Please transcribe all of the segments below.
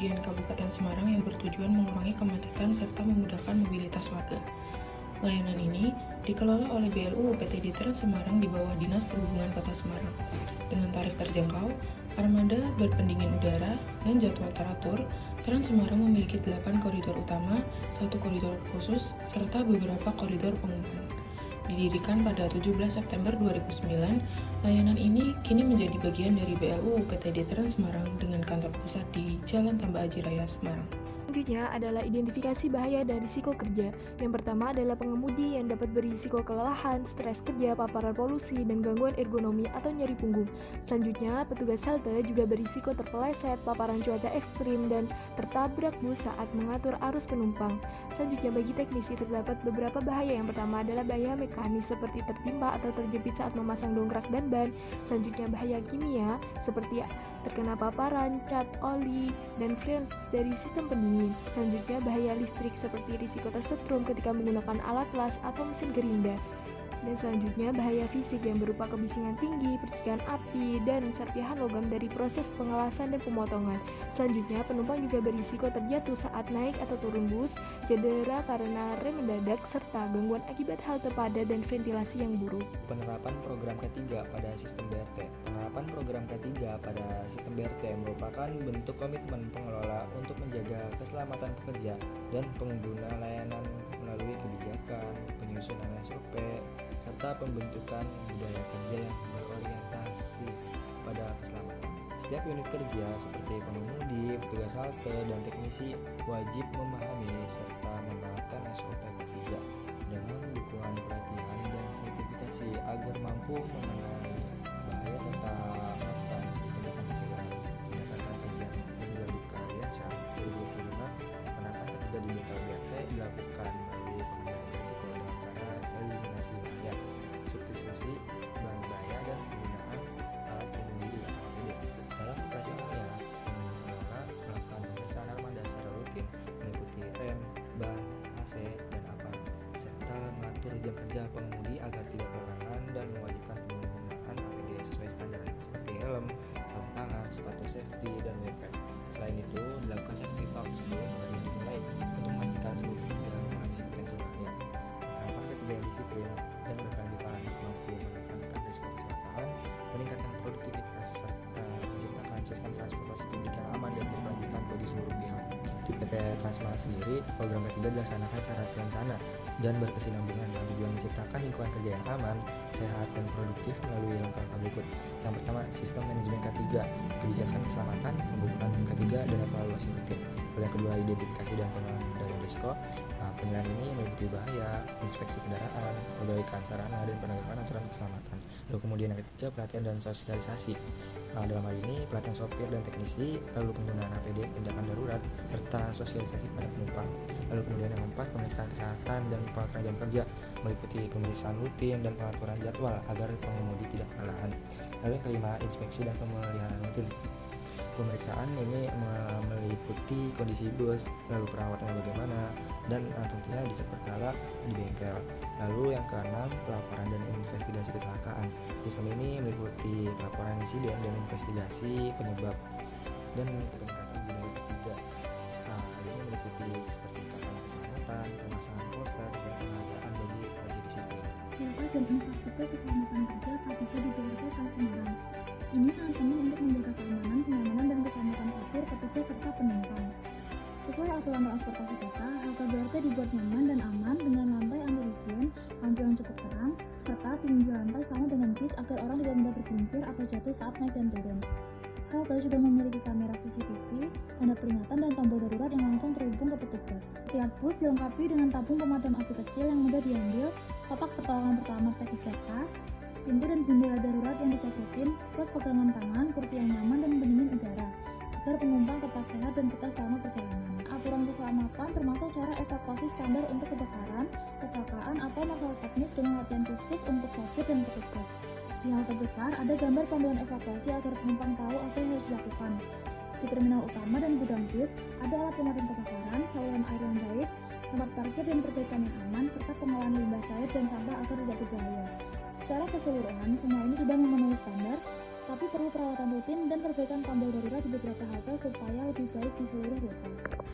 bagian Kabupaten Semarang yang bertujuan mengurangi kemacetan serta memudahkan mobilitas warga. Layanan ini dikelola oleh BLU UPTD Trans Semarang di bawah Dinas Perhubungan Kota Semarang. Dengan tarif terjangkau, armada berpendingin udara, dan jadwal teratur, Trans Semarang memiliki 8 koridor utama, 1 koridor khusus, serta beberapa koridor pengumpan. Didirikan pada 17 September 2009, layanan ini kini menjadi bagian dari BLU UPTD Trans Semarang dengan kantor pusat di Jalan Tambah Aji Raya, Semarang. Selanjutnya adalah identifikasi bahaya dan risiko kerja. Yang pertama adalah pengemudi yang dapat berisiko kelelahan, stres kerja, paparan polusi, dan gangguan ergonomi atau nyeri punggung. Selanjutnya, petugas halte juga berisiko terpeleset, paparan cuaca ekstrim, dan tertabrak bus saat mengatur arus penumpang. Selanjutnya, bagi teknisi terdapat beberapa bahaya. Yang pertama adalah bahaya mekanis seperti tertimpa atau terjepit saat memasang dongkrak dan ban. Selanjutnya, bahaya kimia seperti terkena paparan, cat, oli, dan fumes dari sistem pendingin. Selanjutnya, bahaya listrik seperti risiko tersetrum ketika menggunakan alat las atau mesin gerinda. Dan selanjutnya, bahaya fisik yang berupa kebisingan tinggi, percikan api, dan serpihan logam dari proses pengelasan dan pemotongan. Selanjutnya, penumpang juga berisiko terjatuh saat naik atau turun bus, cedera karena rem mendadak, serta gangguan akibat halte padat dan ventilasi yang buruk. Penerapan program ketiga pada sistem BRT. Penerapan program ketiga pada sistem BRT merupakan bentuk komitmen pengelola untuk menjaga keselamatan pekerja dan pengguna layanan melalui kebijakan, penyusunan SOP, serta pembentukan budaya kerja yang berorientasi pada keselamatan. Setiap unit kerja seperti pengemudi, petugas halte, dan teknisi wajib memahami serta menerapkan SOP ketiga dengan dukungan pelatihan dan sertifikasi agar mampu mengenai bahaya serta melakukan tindakan pencegahan. Berdasarkan kajian Angel Dika Riansyah 2025, penerapan ketiga digital BRT dilakukan melalui pengendalian risiko dengan cara eliminasi bahaya, substitusi bahan bahaya, dan penggunaan alat pengemudi di APD. Dalam operasionalnya, pengelola melakukan pemeriksaan armada secara rutin meliputi rem, ban, AC, dan APAD, serta mengatur jam kerja pengemudi agar tidak kelelahan dan mewajibkan penggunaan APD sesuai standar seperti helm, sarung tangan, sepatu safety, dan wearpad. Selain itu, dilakukan safety talk sebelum hari dimulai untuk memastikan seluruh pengguna memahami potensi bahaya. Penerapan ketiga yang disiplin dan berkelanjutan mampu menekan risiko kecelakaan, meningkatkan produktivitas, serta menciptakan sistem transportasi publik yang aman dan berkelanjutan bagi seluruh pihak. Di PT Transmart sendiri, program ketiga dilaksanakan secara terencana dan berkesinambungan dengan tujuan menciptakan lingkungan kerja yang aman, sehat, dan produktif melalui langkah-langkah berikut. Yang pertama, sistem manajemen K3, kebijakan keselamatan, pembentukan K3, dan evaluasi rutin. Lalu yang kedua, identifikasi dan pengendalian risiko. Penilaian ini meliputi bahaya, inspeksi kendaraan, perbaikan sarana, dan penegakan aturan keselamatan. Lalu kemudian yang ketiga, pelatihan dan sosialisasi. Dalam hal ini, pelatihan sopir dan teknisi, lalu penggunaan APD, tindakan darurat, serta sosialisasi kepada penumpang. Lalu kemudian yang keempat, pemeriksaan kesehatan dan pengaturan jam kerja, meliputi pemeriksaan rutin dan pengaturan jadwal agar pengemudi tidak kelelahan. Lalu yang kelima, inspeksi dan pemeliharaan rutin. Pemeriksaan ini meliputi kondisi bus, lalu perawatannya bagaimana, dan tentunya diseperkala di bengkel. Lalu yang keenam, pelaporan dan investigasi kecelakaan. Sistem ini meliputi pelaporan insiden dan investigasi penyebab dan peningkatan budaya ketiga. Ini meliputi seperti kampanye keselamatan, pemasangan poster, dan penghargaan bagi pekerja disiplin. Fasilitas dan infrastruktur keselamatan kerja K3 di BRT Trans Semarang. Ini sangat penting untuk menjaga keamanan, kenyamanan, dan keselamatan sopir, petugas, serta penumpang. Sesuai aturan transportasi kota, halte BRT dibuat nyaman dan aman dengan lantai anti-licin, lampu yang cukup terang, serta tinggi lantai sama dengan bis agar orang tidak mudah tergelincir atau jatuh saat naik dan turun. Halte juga memiliki kamera CCTV, tanda peringatan, dan tombol darurat yang langsung terhubung ke petugas. Setiap bus dilengkapi dengan tabung pemadam api kecil yang mudah diambil, kotak pertolongan pertama P3K, pintu dan jendela darurat yang dicopotin, plus pegangan tangan, kursi yang nyaman, dan pendingin udara, agar penumpang tetap sehat dan betah selama perjalanan. Aturan keselamatan termasuk cara evakuasi standar untuk kebakaran, kecelakaan, atau masalah teknis dengan latihan khusus untuk sopir dan petugas. Di halte besar ada gambar panduan evakuasi agar penumpang tahu apa yang harus dilakukan. Di terminal utama dan gudang bis ada alat pemadam kebakaran, saluran air yang baik, tempat parkir dan perbaikan yang aman, serta pengolahan limbah cair dan sampah agar tidak berbahaya. Secara keseluruhan, semua ini sudah memenuhi standar, tapi perlu perawatan rutin dan perbaikan tambal darurat di beberapa halte supaya lebih baik di seluruh rute.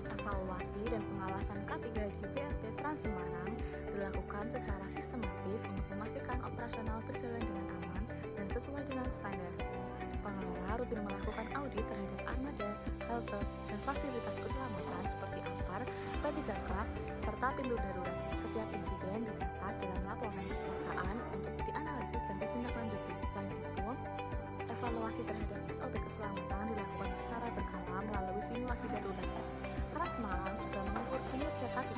Evaluasi dan pengawasan K3 di BRT Trans Semarang dilakukan secara sistematis untuk memastikan operasional berjalan dengan aman dan sesuai dengan standar. Pengelola rutin melakukan audit terhadap armada, halte, dan fasilitas keselamatan seperti AMPAR, P3K, serta pintu darurat. Setiap insiden dicatat dalam laporan kecelakaan untuk dianalisis dan ditindaklanjuti. Selain itu, evaluasi terhadap SOP keselamatan dilakukan secara berkala melalui simulasi darurat. Trans Semarang juga mengukur kinerja K3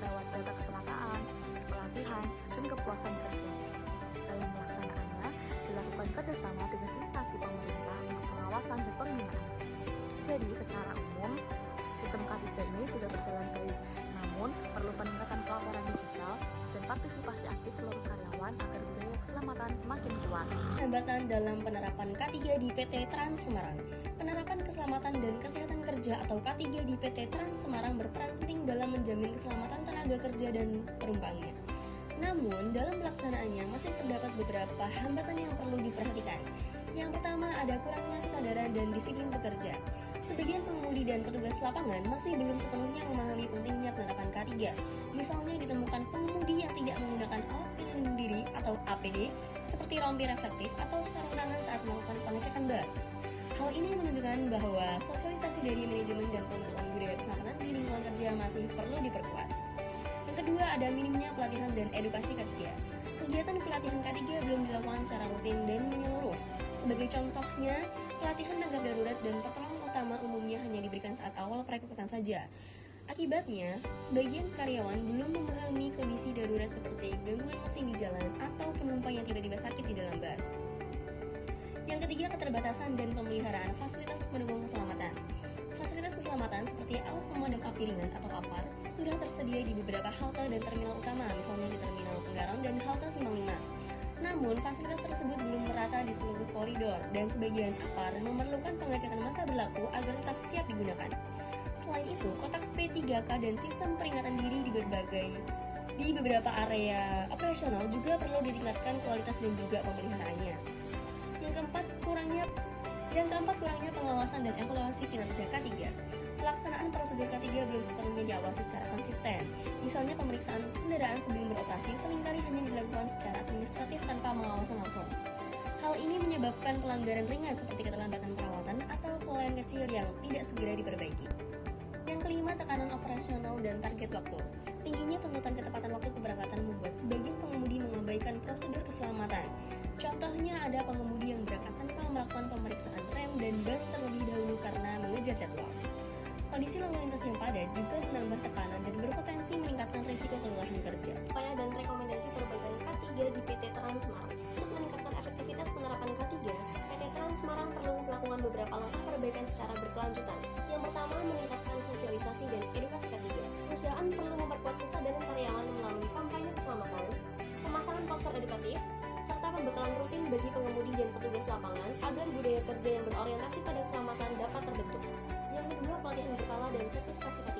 lewat data kecelakaan, pelatihan, dan kepuasan kerja. Dalam pelaksanaannya, dilakukan kerjasama dengan instansi pemerintah untuk pengawasan dan pembinaan. Jadi, secara umum, sistem K3 ini sudah berjalan baik, namun perlu peningkatan pelaporan digital dan partisipasi aktif seluruh karyawan agar budaya keselamatan semakin kuat. Hambatan dalam penerapan K3 di PT Trans Semarang. Penerapan keselamatan dan kesehatan kerja atau K3 di PT Trans Semarang berperan penting dalam menjamin keselamatan tenaga kerja dan penumpangnya. Namun, dalam pelaksanaannya masih terdapat beberapa hambatan yang perlu diperhatikan. Yang pertama, ada kurangnya kesadaran dan disiplin pekerja. Sebagian pengemudi dan petugas lapangan masih belum sepenuhnya memahami pentingnya penerapan K3. Misalnya ditemukan pengemudi yang tidak menggunakan alat pelindung diri atau APD seperti rompi reflektif atau sarung tangan saat melakukan pengecekan bas. Hal ini menunjukkan bahwa sosialisasi dari manajemen dan pembentukan budaya keselamatan di lingkungan kerja masih perlu diperkuat. Yang kedua, ada minimnya pelatihan dan edukasi K3. Kegiatan pelatihan K3 belum dilakukan secara rutin dan menyeluruh. Sebagai contohnya, pelatihan tanggap darurat dan pertolongan utama umumnya hanya diberikan saat awal perekrutan saja. Akibatnya, sebagian karyawan belum memahami kondisi darurat seperti gangguan mesin di jalan atau penumpang yang tiba-tiba sakit di dalam bus. Yang ketiga, keterbatasan dan pemeliharaan fasilitas pendukung keselamatan. Fasilitas keselamatan seperti alat pemadam api ringan atau APAR sudah tersedia di beberapa halte dan terminal utama, misalnya di Terminal Penggarong dan halte Simpang 5. Namun, fasilitas tersebut belum merata di seluruh koridor dan sebagian APAR memerlukan pengecekan masa berlaku agar tetap siap digunakan. Selain itu, kotak P3K dan sistem peringatan diri di beberapa area operasional juga perlu ditingkatkan kualitas dan juga pemeliharaannya. Yang keempat, kurangnya pengawasan dan evaluasi kinerja K3. Pelaksanaan prosedur K3 belum sepenuhnya diawasi secara konsisten. Misalnya pemeriksaan kendaraan sebelum beroperasi seringkali hanya dilakukan secara administratif tanpa pengawasan langsung. Hal ini menyebabkan pelanggaran ringan seperti keterlambatan perawatan atau kelalaian kecil yang tidak segera diperbaiki. Yang kelima, tekanan operasional dan target waktu. Tingginya tuntutan ketepatan waktu keberangkatan membuat sebagian pengemudi mengabaikan prosedur keselamatan. Contohnya ada pengemudi yang berangkat tanpa melakukan pemeriksaan rem dan ban terlebih dahulu karena mengejar jadwal. Kondisi lalu lintas yang padat juga menambah tekanan dan berpotensi meningkatkan risiko kelelahan kerja. Upaya dan rekomendasi perbaikan K3 di PT Trans Semarang. Untuk meningkatkan efektivitas penerapan K3, PT Trans Semarang perlu melakukan beberapa langkah perbaikan secara berkelanjutan. Yang pertama, meningkatkan sosialisasi dan edukasi K3. Perusahaan perlu memperkuat kesadaran karyawan melalui kampanye keselamatan, pemasangan poster edukatif, serta pembekalan rutin bagi pengemudi dan petugas lapangan agar budaya kerja yang berorientasi pada keselamatan dapat terbentuk. Yang kedua, pelatihan berkala dan sertifikasi K3.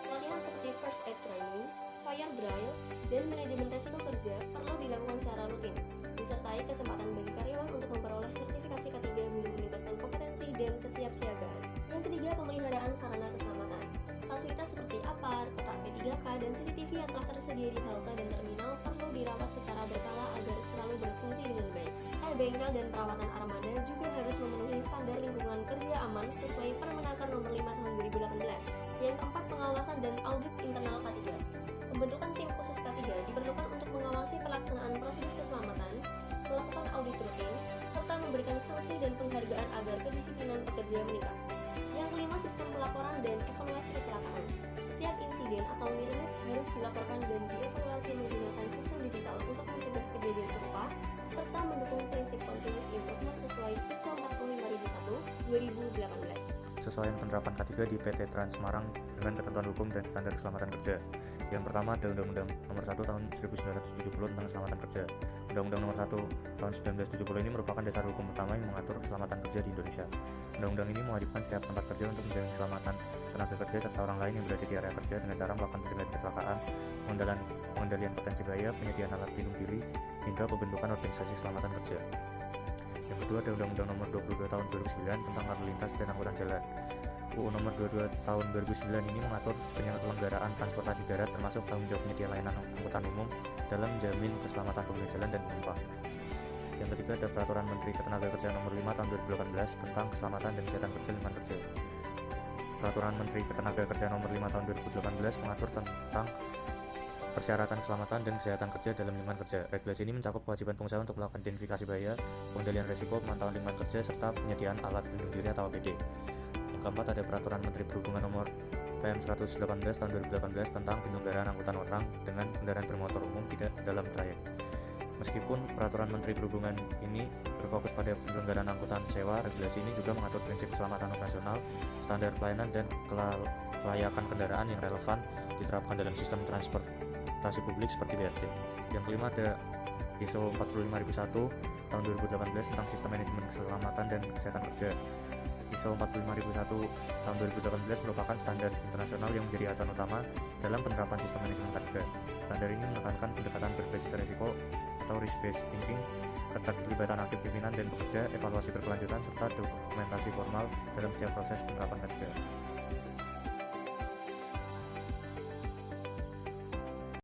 Pelatihan seperti first aid training, fire drill, dan manajemen resiko kerja perlu dilakukan secara rutin, disertai kesempatan bagi karyawan untuk memperoleh sertifikasi K3 guna meningkatkan kompetensi dan kesiapsiagaan. Yang ketiga, pemeliharaan sarana keselamatan. Fasilitas seperti APAR, kotak P3K, dan CCTV yang telah tersedia di halte dan terminal perlu dirawat secara berkala agar selalu berfungsi dengan baik. Bengkel dan perawatan armada juga harus memenuhi standar lingkungan kerja aman sesuai Permenaker Nomor 5 Tahun 2018. Yang keempat, pengawasan dan audit internal K3. Pembentukan tim khusus K3 diperlukan untuk mengawasi pelaksanaan prosedur keselamatan, melakukan audit rutin, serta memberikan sanksi dan penghargaan agar kedisiplinan pekerja meningkat. Yang kelima, sistem pelaporan dan evaluasi kecelakaan. Setiap insiden atau near miss harus dilaporkan dan dievaluasi menggunakan sistem digital untuk mencegah kejadian serupa, serta mendukung prinsip continuous improvement sesuai ISO 45001-2018. Kesesuaian penerapan K3 di PT Trans Semarang dengan ketentuan hukum dan standar keselamatan kerja. Yang pertama ada Undang-Undang Nomor 1 Tahun 1970 tentang Keselamatan Kerja. Undang-Undang Nomor 1 Tahun 1970 ini merupakan dasar hukum utama yang mengatur keselamatan kerja di Indonesia. Undang-undang ini mewajibkan setiap tempat kerja untuk menjaga keselamatan tenaga kerja serta orang lain yang berada di area kerja dengan cara melakukan pencegahan kecelakaan, pengendalian potensi bahaya, penyediaan alat pelindung diri, hingga pembentukan organisasi keselamatan kerja. Yang kedua ada Undang-Undang Nomor 22 Tahun 2009 tentang lalu lintas dan angkutan jalan. UU Nomor 22 Tahun 2009 ini mengatur penyelenggaraan transportasi darat termasuk tanggung jawab penyedia layanan angkutan umum dalam menjamin keselamatan pengguna jalan dan penumpang. Yang ketiga ada Peraturan Menteri Ketenagakerjaan Nomor 5 Tahun 2018 tentang keselamatan dan kesehatan kerja lingkungan kerja. Peraturan Menteri Ketenagakerjaan Nomor 5 Tahun 2018 mengatur tentang persyaratan keselamatan dan kesehatan kerja dalam lingkungan kerja. Regulasi ini mencakup kewajiban pengusaha untuk melakukan identifikasi bahaya, pengendalian risiko, pemantauan lingkungan kerja, serta penyediaan alat pelindung diri atau APD. Yang keempat ada Peraturan Menteri Perhubungan Nomor PM 118 Tahun 2018 tentang penyelenggaraan angkutan orang dengan kendaraan bermotor umum tidak dalam trayek. Meskipun Peraturan Menteri Perhubungan ini berfokus pada penyelenggaraan angkutan sewa, regulasi ini juga mengatur prinsip keselamatan operasional, standar pelayanan, dan kelayakan kendaraan yang relevan diterapkan dalam sistem transportasi publik seperti BRT. Yang kelima ada ISO 45001 tahun 2018 tentang sistem manajemen keselamatan dan kesehatan kerja. ISO 45001 tahun 2018 merupakan standar internasional yang menjadi acuan utama dalam penerapan sistem manajemen K3. Standar ini menekankan pendekatan berbasis risiko atau risk-based thinking, keterlibatan aktif pimpinan dan pekerja, evaluasi berkelanjutan, serta dokumentasi formal dalam setiap proses penerapan K3.